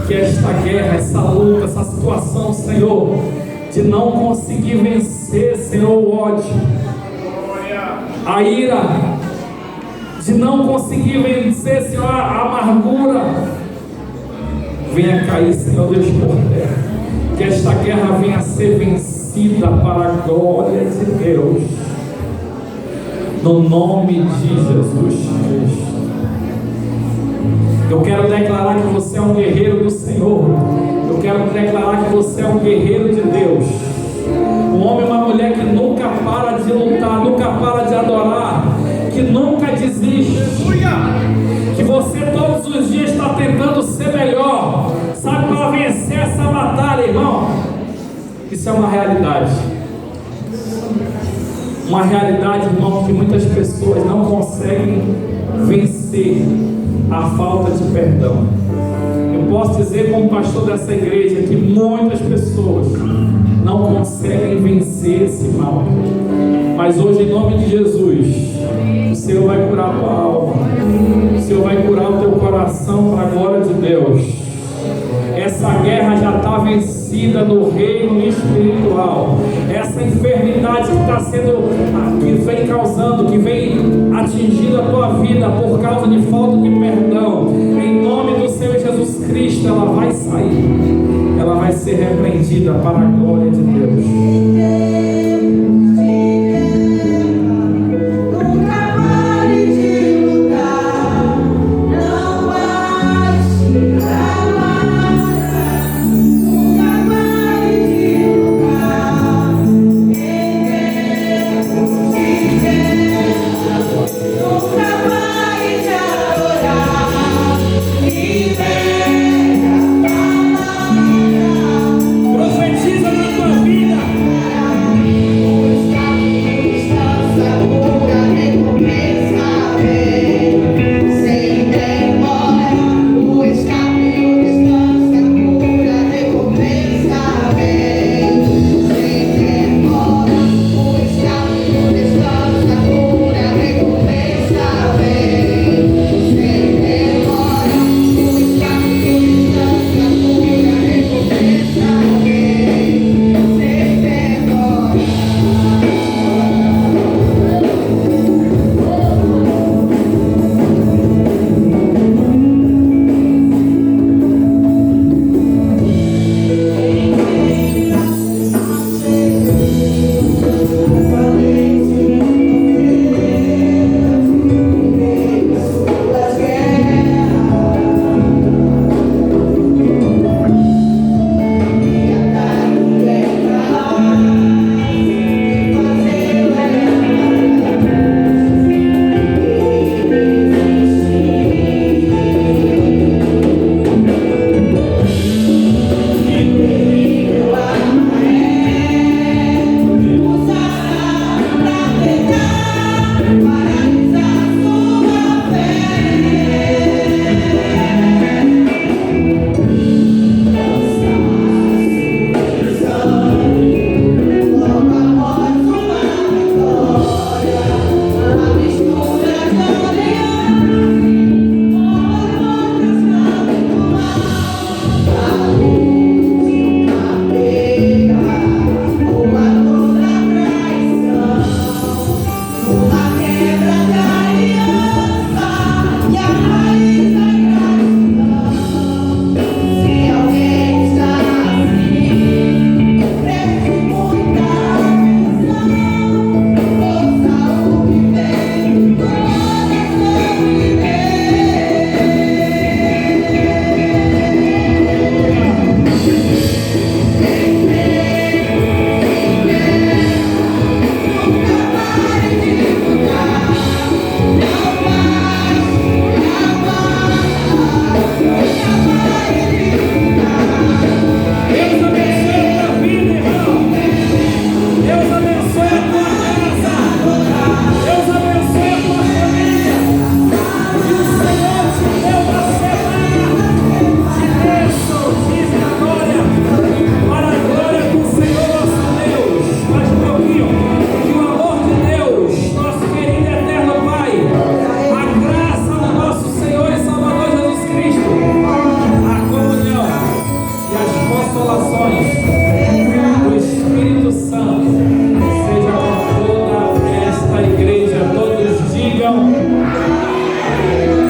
que esta guerra, essa luta, essa situação, Senhor, de não conseguir vencer, Senhor, o ódio, a ira, de não conseguir vencer, Senhor, a amargura, venha cair, Senhor Deus, por terra. Que esta guerra venha a ser vencida para a glória de Deus, no nome de Jesus Cristo. Eu quero declarar que você é um guerreiro do Senhor. Eu quero declarar que você é um guerreiro de Deus, um homem e uma mulher que nunca para de lutar, nunca para de adorar, que nunca desiste, que você todos os dias está tentando ser melhor, sabe, para vencer essa batalha, irmão. Isso é uma realidade, irmão, que muitas pessoas não conseguem vencer a falta de perdão. Eu posso dizer, como pastor dessa igreja, que muitas pessoas não conseguem vencer esse mal, mas hoje, em nome de Jesus, o Senhor vai curar a tua alma, o Senhor vai curar o teu coração para a glória de Deus. Essa guerra já está vencida no reino espiritual. Essa enfermidade que está sendo, que vem causando, que vem atingindo a tua vida por causa de falta de perdão, em nome do Senhor Jesus Cristo, ela vai sair, ela vai ser repreendida para a glória de Deus.